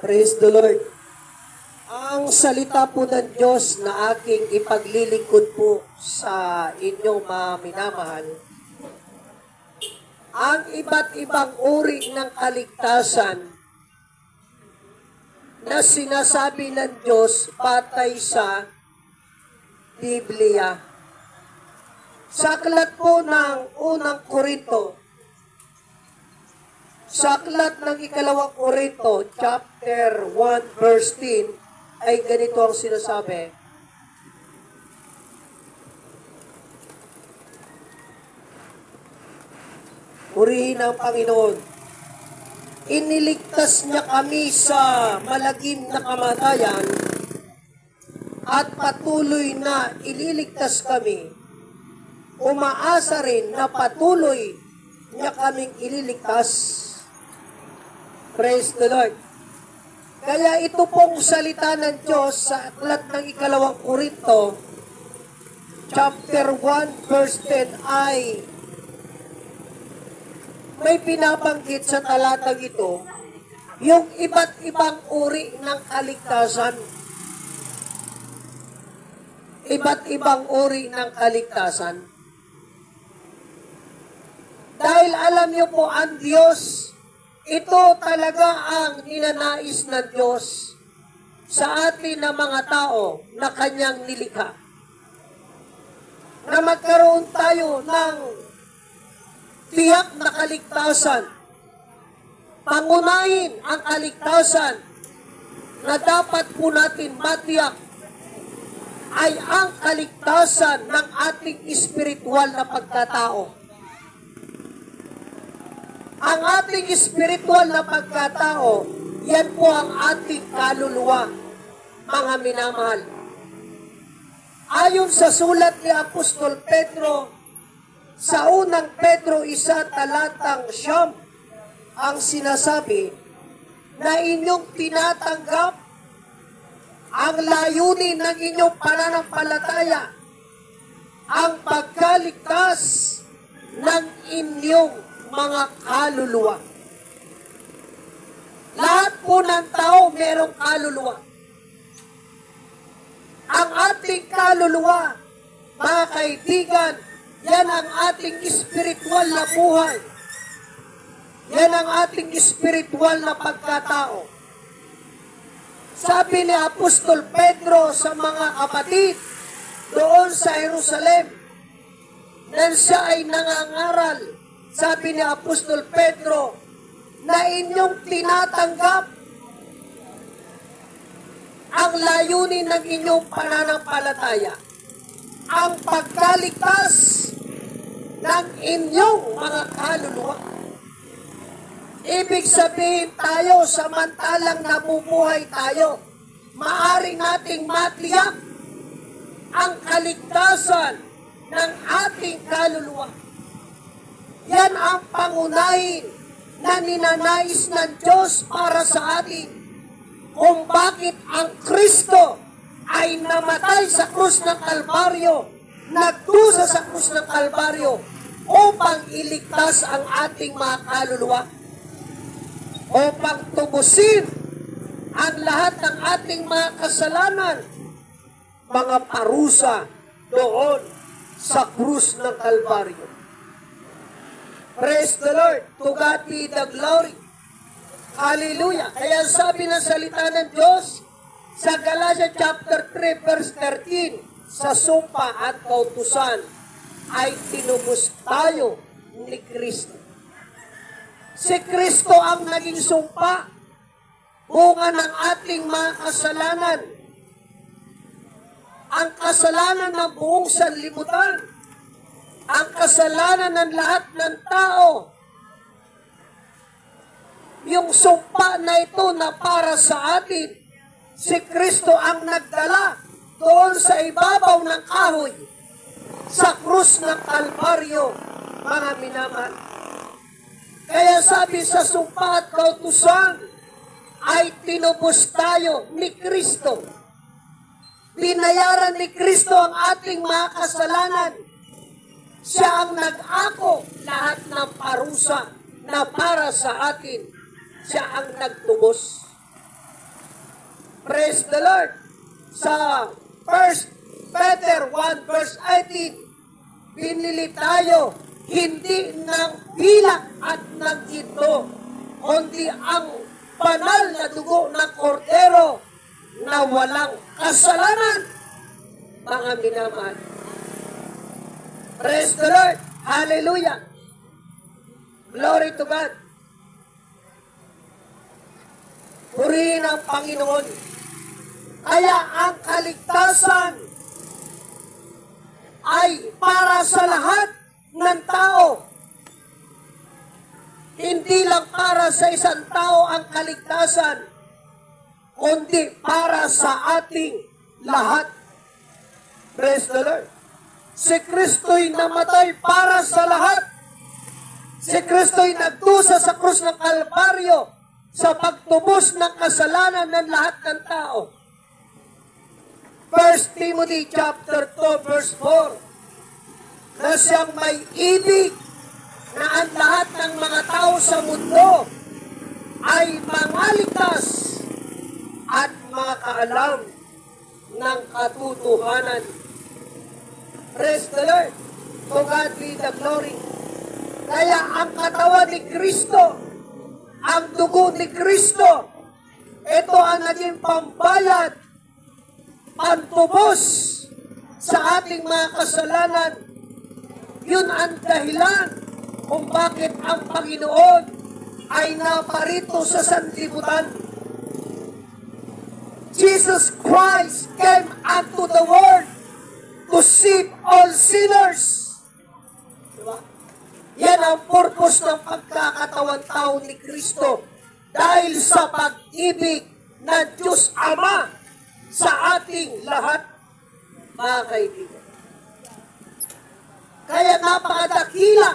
Praise the Lord. Ang salita po ng Diyos na aking ipaglilingkod po sa inyong mga minamahal, ang iba't ibang uri ng kaligtasan na sinasabi ng Diyos patay sa Biblia. Sa aklat po ng unang Korinto, sa aklat ng ikalawang Korinto, chapter 1, verse 10, ay ganito ang sinasabi. Purihin ang Panginoon. Iniligtas niya kami sa malagim na kamatayan at patuloy na ililigtas kami. Umaasa rin na patuloy niya kaming ililigtas. Praise the Lord. Kaya ito pong salita ng Diyos sa aklat ng ikalawang Korinto, chapter 1, verse 10 ay may pinabanggit sa talatang ito yung iba't ibang uri ng kaligtasan. Iba't ibang uri ng kaligtasan. Dahil alam niyo po, ang Diyos, ito talaga ang ninanais ng Diyos sa atin na mga tao na Kanyang nilikha. Na magkaroon tayo ng tiyak na kaligtasan. Pangunahin ang kaligtasan na dapat po natin matiyak ay ang kaligtasan ng ating espiritual na pagkatao. Ang ating espiritual na pagkatao, yan po ang ating kaluluwa, mga minamahal. Ayon sa sulat ni Apostol Pedro, sa unang Pedro 1, talatang 9, ang sinasabi na inyong tinatanggap ang layunin ng inyong pananampalataya, ang pagkaligtas ng inyong mga kaluluwa. Lahat po ng tao merong kaluluwa. Ang ating kaluluwa, mga kaibigan, yan ang ating espiritual na buhay. Yan ang ating espiritual na pagkatao. Sabi ni Apostol Pedro sa mga kapatid doon sa Jerusalem, nang siya ay nangangaral, sabi ni Apostol Pedro, na inyong tinatanggap ang layunin ng inyong pananampalataya, ang pagkaligtas ng inyong mga kaluluwa. Ibig sabihin tayo, samantalang nabubuhay tayo, maaari nating matiyak ang kaligtasan ng ating kaluluwa. Yan ang pangunahin na ninanais ng Diyos para sa atin. Kung bakit ang Kristo ay namatay sa krus ng Kalbaryo, nagdusa sa krus ng Kalbaryo, upang iligtas ang ating mga kaluluwa, upang tubusin ang lahat ng ating mga kasalanan, mga parusa doon sa krus ng Kalbaryo. Praise the Lord. To God be the glory. Hallelujah. Kaya sabi ng salita ng Diyos sa Galatia chapter 3 verse 13, sa sumpa at kautusan ay tinubos tayo ni Kristo. Si Kristo ang naging sumpa, bunga ng ating mga kasalanan. Ang kasalanan ng buong sanlibutan. Ang kasalanan ng lahat ng tao. Yung sumpa na ito na para sa atin, si Kristo ang nagdala doon sa ibabaw ng kahoy, sa krus ng Kalbaryo, mga minamahal. Kaya sabi sa sumpa at kautusan, ay tinubos tayo ni Kristo. Binayaran ni Kristo ang ating mga kasalanan. Siya ang nag-ako lahat ng parusa na para sa atin. Siya ang nagtubos. Praise the Lord. Sa 1 Peter 1 verse 18, pinili tayo hindi ng pilak at ng ito, kundi ang banal na dugo ng kordero na walang kasalanan, mga minamahal. Praise the Lord. Hallelujah. Glory to God. Purihin ang Panginoon. Kaya ang kaligtasan ay para sa lahat ng tao. Hindi lang para sa isang tao ang kaligtasan, kundi para sa ating lahat. Praise the Lord. Si Kristo'y namatay para sa lahat. Si Kristo'y nagdusa sa krus ng Kalbaryo sa pagtubos ng kasalanan ng lahat ng tao. 1 Timothy chapter 2 verse 4, na siyang may ibig na ang lahat ng mga tao sa mundo ay mangaligtas at makaalam ng katotohanan. Praise the Lord. To God be the glory. Kaya ang katawan ni Kristo, ang dugo ni Kristo, ito ang naging pambayad, pantubos sa ating mga kasalanan. Yun ang dahilan kung bakit ang Panginoon ay naparito sa sanlibutan. Jesus Christ came unto the world to save all sinners. Diba? Yan ang purpose ng pagkakatawan tao ni Kristo dahil sa pag-ibig ng Diyos Ama sa ating lahat, mga kaibigan. Kaya napakadakila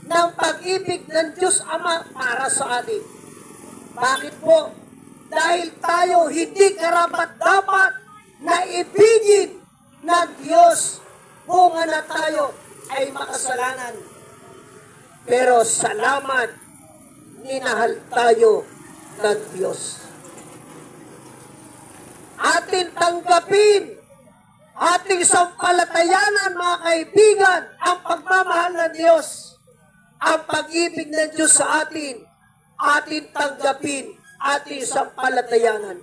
ng pag-ibig ng Diyos Ama para sa atin. Bakit po? Dahil tayo hindi karapat-dapat na ibigin ng Diyos kung na tayo ay makasalanan. Pero salamat, minahal tayo ng Diyos. Atin tanggapin, ating sampalatayanan, mga kaibigan, ang pagmamahal ng Diyos. Ang pag-ibig ng Diyos sa atin, atin tanggapin, ating sampalatayanan.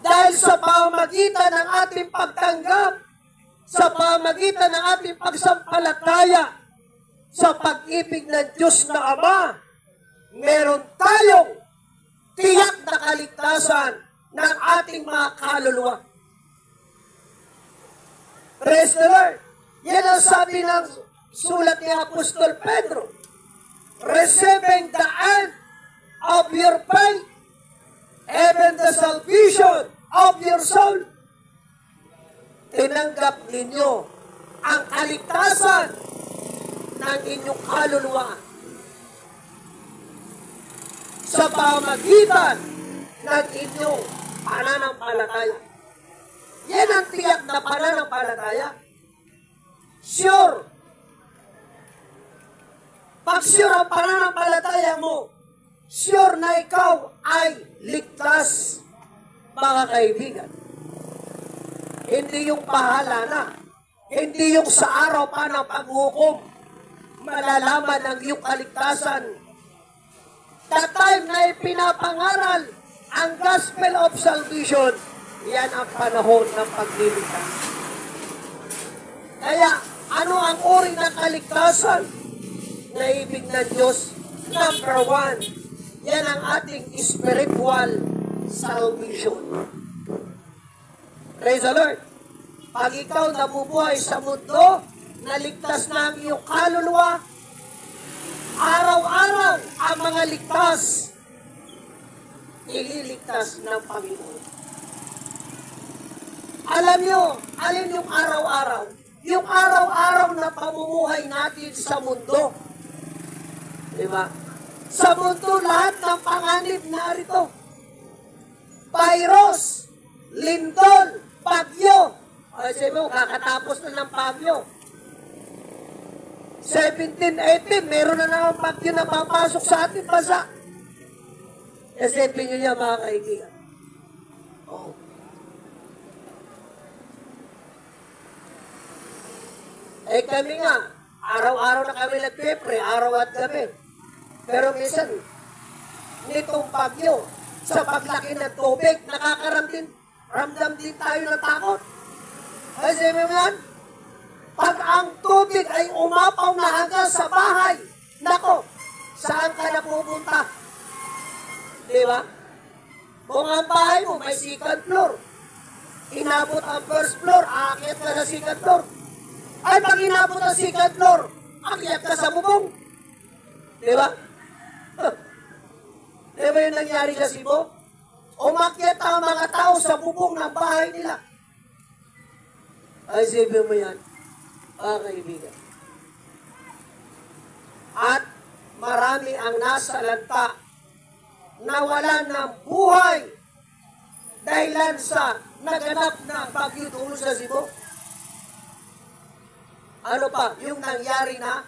Dahil sa pamamagitan ng ating pagtanggap, sa pamamagitan ng ating pagsampalataya sa pag-ibig ng Diyos na Ama, meron tayong tiyak na kaligtasan ng ating mga kaluluwa. Praise the Lord. Yan ang sabi ng sulat ni Apostol Pedro. Receiving the end of your faith, even the salvation of your soul. Tinanggap ninyo ang kaligtasan ng inyong kaluluwa sa pamagitan ng inyong pananampalataya. Yan ang tiyak na pananampalataya. Sure. Pag sure ang pananampalataya mo, sure na ikaw ay ligtas, mga kaibigan. Hindi yung pahala na. Hindi yung sa araw pa ng paghukom, malalaman ang iyong kaligtasan. That time na ipinapangaral ang gospel of salvation, yan ang panahon ng pagliligtas. Kaya, ano ang uri ng kaligtasan na ibig ng Diyos? Number 1, yan ang ating spiritual salvation. Praise the Lord. Pag ikaw nabubuhay sa mundo, naligtas na ang iyong kaluluwa, araw-araw ang mga ligtas, ililigtas ng Panginoon. Alam nyo, alin yung araw-araw? Yung araw-araw na pamumuhay natin sa mundo. Diba? Sa mundo, lahat ng panganib narito. Virus, lindol, bagyo. Ay, sabi mo, kakatapos na ng bagyo. 17, 18, meron na naman bagyo na papasok sa ating bansa. Isipin nyo niya, mga kaibigan. Oh. Eh kami nga, araw-araw na kami nagpepre, araw at gabi. Pero minsan, nitong bagyo, sa paglaki ng tubig, ramdam din tayo ng takot. Kasi mo yan, pag ang tubig ay umapaw na hanggang sa bahay, nako, saan ka na pupunta? Di ba? Kung ang bahay mo may second floor, inabot ang first floor, aakyat ka sa second floor. Ay, pag inabot ang second floor, aakyat ka sa bubong. Di ba? Di ba yung nangyari sa Cebu? Umakyat ang mga tao sa bubong ng bahay nila. Ay, sabi mo yan, mga kaibigan. At marami ang nasa lanta nawalan ng buhay dahilan sa naganap na bagyo doon sa Cebu. Ano pa? Yung nangyari na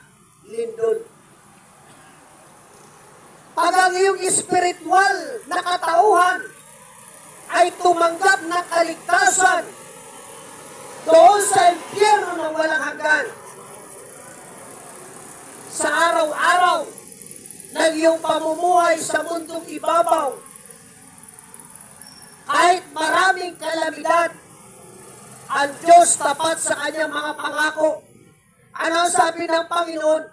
lindol. Pag ang iyong spiritual na katauhan ay tumanggap ng kaligtasan doon sa impyerno ng walang hanggan, sa araw-araw ng iyong pamumuhay sa mundong ibabaw, kahit maraming kalamidad, ang Diyos tapat sa kanyang mga pangako. Ano ang sabi ng Panginoon?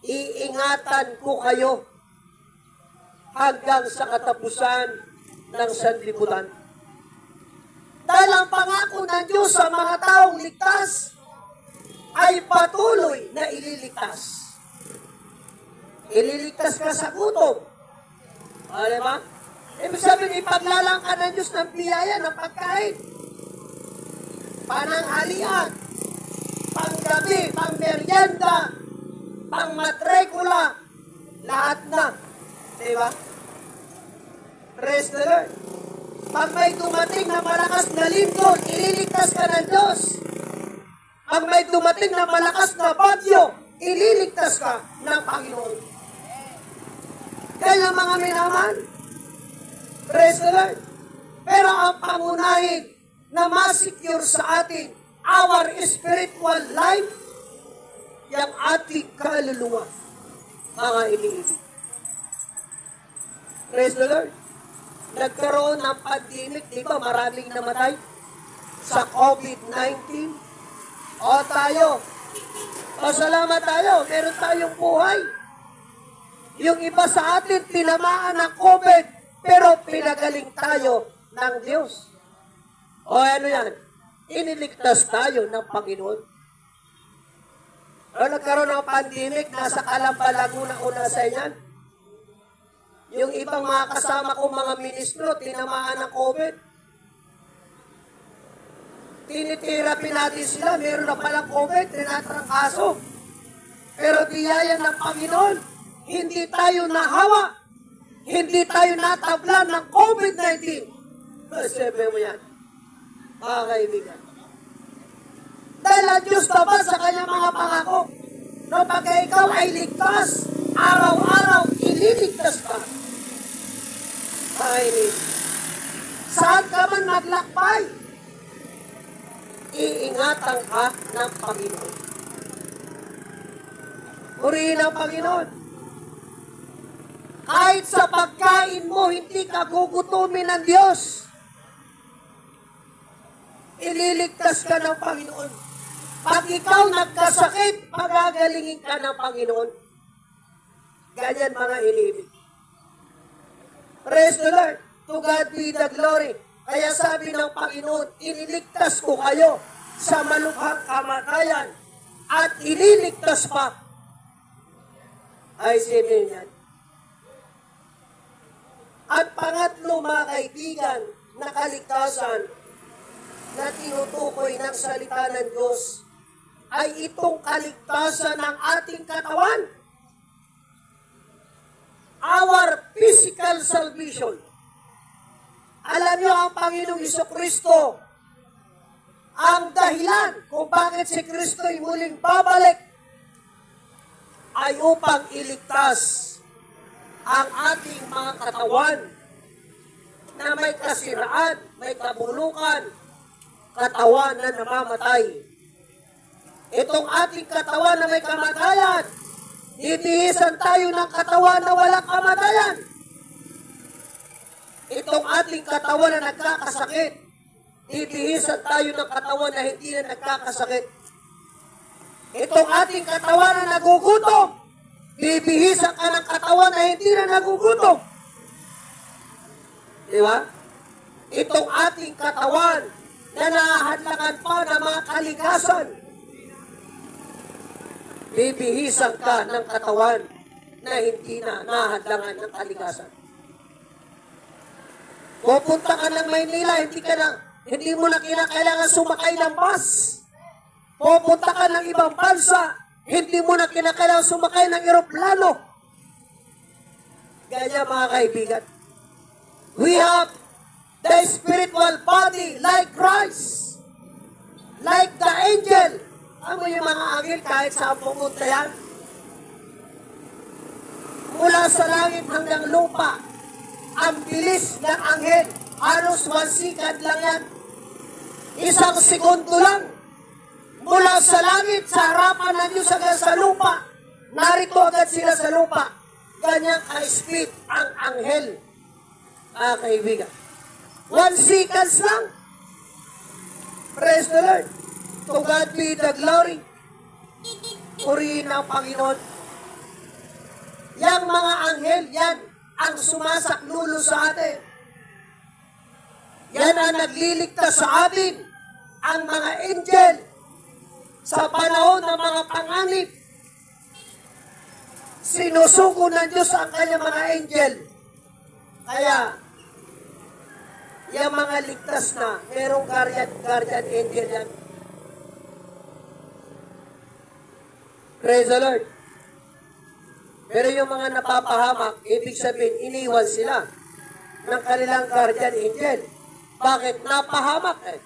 Iingatan ko kayo hanggang sa katapusan ng sanlibutan. Dahil ang pangako ng Diyos sa mga taong ligtas ay patuloy na ililigtas. Ililigtas ka sa gutom. Alam ba? Ibig sabihin, ipaglalang ka ng Diyos ng biyaya ng pagkain. Pananghalian, panggabi, pangmeryenda, pangmatrekula, lahat na. Diba? Praise the Lord. Pag may dumating na malakas na lindol, ililigtas ka ng Diyos. Pag may dumating na malakas na bagyo, ililigtas ka ng Panginoon. Kaya mga minaman, praise the Lord. Pero ang pangunahin na masecure sa atin, our spiritual life, yung ating kaluluwa, mga iniibig. Praise the Lord. Nagkaroon ng pandemic, di ba? Maraming namatay sa COVID-19. O tayo, pasalamat tayo, meron tayong buhay. Yung iba sa atin, tinamaan ng COVID, pero pinagaling tayo ng Diyos. O ano yan? Iniligtas tayo ng Panginoon. O nagkaroon ng pandemic, nasa Calamba, Laguna, una sa inyan. Yung ibang mga kasama kong mga ministro, tinamaan ng COVID. Tinitirapi natin sila, meron na palang COVID, tinatrangkaso. Pero biyaya ng Panginoon, hindi tayo nahawa, hindi tayo natabla ng COVID-19. Sabi mo yan, mga kaibigan. Dahil ang Diyos tapat sa kanyang mga pangako, no, pagka ikaw ay ligtas, araw-araw ililigtas ka. Ay, saan ka man maglakbay, iingatan ka ng Panginoon. Purihin ang Panginoon. Kahit sa pagkain mo, hindi ka gugutumin ng Diyos. Ililigtas ka ng Panginoon. Pag ikaw nagkasakit, pagagalingin ka ng Panginoon. Ganyan mga inibig. Praise the Lord. To God be the glory. Kaya sabi ng Panginoon, iniligtas ko kayo sa malubhang kamatayan at ililigtas pa. Ay, sabihin yan. At pangatlo, mga kaibigan, na kaligtasan na tinutukoy ng salita ng Diyos ay itong kaligtasan ng ating katawan. Our physical salvation. Alam niyo, ang Panginoong Jesucristo, ang dahilan kung bakit si Kristo ay muling babalik ay upang iligtas ang ating mga katawan na may kasiraan, may kabulukan, katawan na namamatay. Itong ating katawan na may kamatayan, dibihisan tayo ng katawan na walang kamatayan. Itong ating katawan na nagkakasakit, dibihisan tayo ng katawan na hindi na nagkakasakit. Itong ating katawan na nagugutom, bibihisan ka ng katawan na hindi na nagugutom. Di ba? Itong ating katawan na nahahadlangan pa ng mga kalikasan, bibihisan ka ng katawan na hindi na nahahadlangan ng kalikasan. Pupunta ka ng Maynila, hindi mo na kinakailangan sumakay ng bus. Pupunta ka ng ibang bansa, hindi mo na kinakailangan sumakay ng eroplano. Ganyan mga kaibigan. We have the spiritual body like Christ. Like the angel. Ano yung mga anghel kahit saan pumunta yan? Mula sa langit hanggang lupa, ang bilis ng anghel, halos 1 second lang yan. 1 segundo lang. Mula sa langit, sa harapan ng Diyos hanggang sa lupa, narito agad sila sa lupa. Ganyang ka-speed ang anghel. Kaibigan. 1 seconds lang. Praise the Lord. To God be the glory. Purihin ang Panginoon. Yang mga anghel, yan ang sumasaklulo sa atin. Yan ang nagliligtas sa atin. Ang mga angel sa panahon ng mga panganib. Sinusuko ng Diyos ang kanyang mga angel. Kaya, yung mga ligtas na, merong guardian angel yan. Praise the Lord. Pero yung mga napapahamak, ibig sabihin, iniwan sila ng kanilang guardian angel. Bakit? Napahamak eh.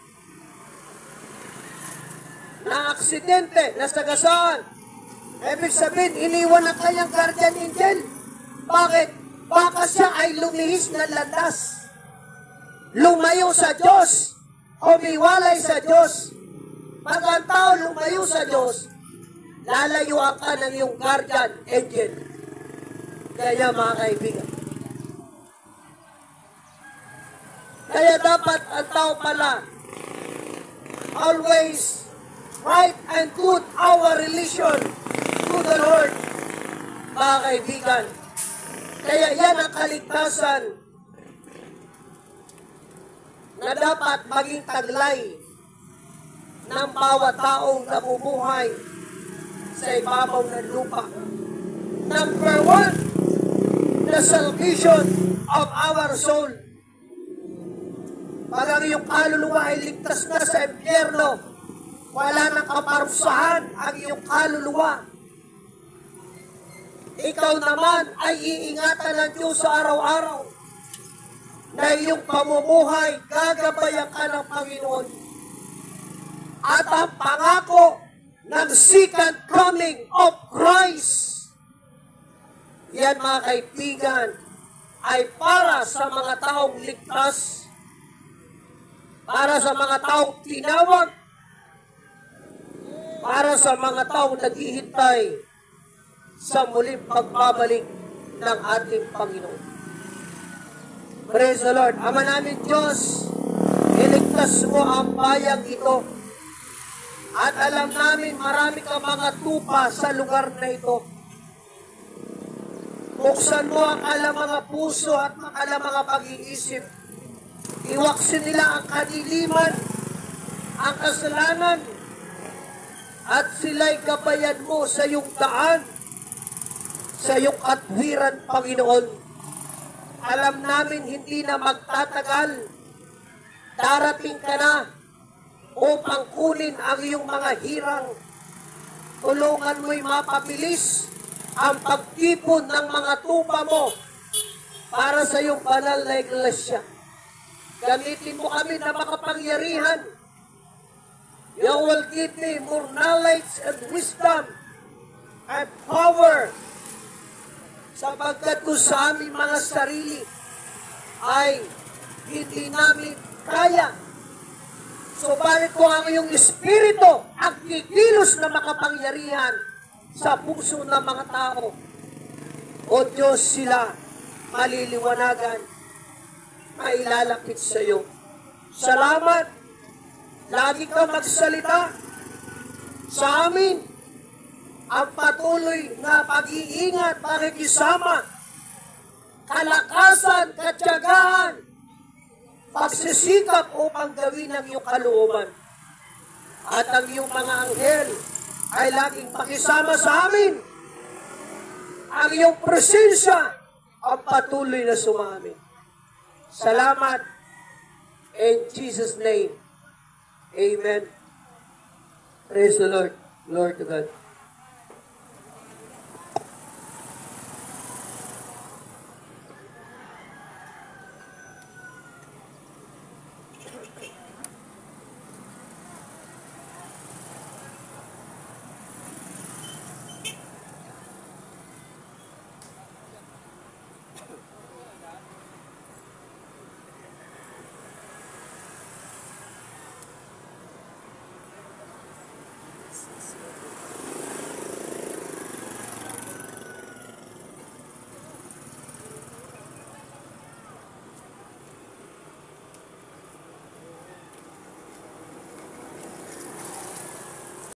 Na-aksidente, nasagasaan. Ibig sabihin, iniwan ng kanyang guardian angel. Bakit? Baka siya ay lumihis na landas. Lumayo sa Diyos. Humiwalay sa Diyos. Pag ang tao lumayo sa Diyos, lalayuan ka ng iyong guardian angel. Kaya mga kaibigan. Kaya dapat ang tao pala always right and good our relation to the Lord. Mga kaibigan. Kaya yan ang kaligtasan na dapat maging taglay ng bawat taong nabubuhay sa ibabaw ng lupa. Number 1, the salvation of our soul. Pag ang iyong kaluluwa ay ligtas na sa impyerno, wala nang kaparusahan ang iyong kaluluwa. Ikaw naman ay iingatan ng Diyos sa araw-araw na iyong pamumuhay, gagabayan ka ng Panginoon. At ang pangako ng second coming of Christ, yan mga kaibigan, ay para sa mga taong ligtas, para sa mga taong tinawag, para sa mga taong naghihintay sa muling pagbabalik ng ating Panginoon. Praise the Lord. Ama namin Diyos, iligtas mo ang bayang ito. At alam namin marami kang mga tupa sa lugar na ito. Buksan mo ang alam mga puso at alam mga pag-iisip. Iwaksin nila ang kadiliman, ang kasalanan, at sila'y gabayan mo sa iyong daan, sa iyong katwiran, Panginoon. Alam namin hindi na magtatagal. Darating ka na upang kunin ang iyong mga hirang. Tulungan mo'y mapabilis ang pagtipon ng mga tupa mo para sa iyong banal na iglesia. Gamitin mo kami na makapangyarihan. You will give me more knowledge and wisdom and power sapagkat kung sa aming mga sarili ay hindi namin kaya. Subalit kung ang iyong Espiritu ang kikilos na makapangyarihan sa puso ng mga tao, o Diyos, sila maliliwanagan, mailalapit sa iyo. Salamat. Lagi ka magsalita sa amin. Ang patuloy na pag-iingat, pakikisama, kalakasan, katyagaan, pagsisikap upang gawin ang iyong kalooban. At ang iyong mga anghel ay laging pakisama sa amin. Ang iyong presensya ang patuloy na sumamin. Salamat. In Jesus' name. Amen. Praise the Lord. Lord to God.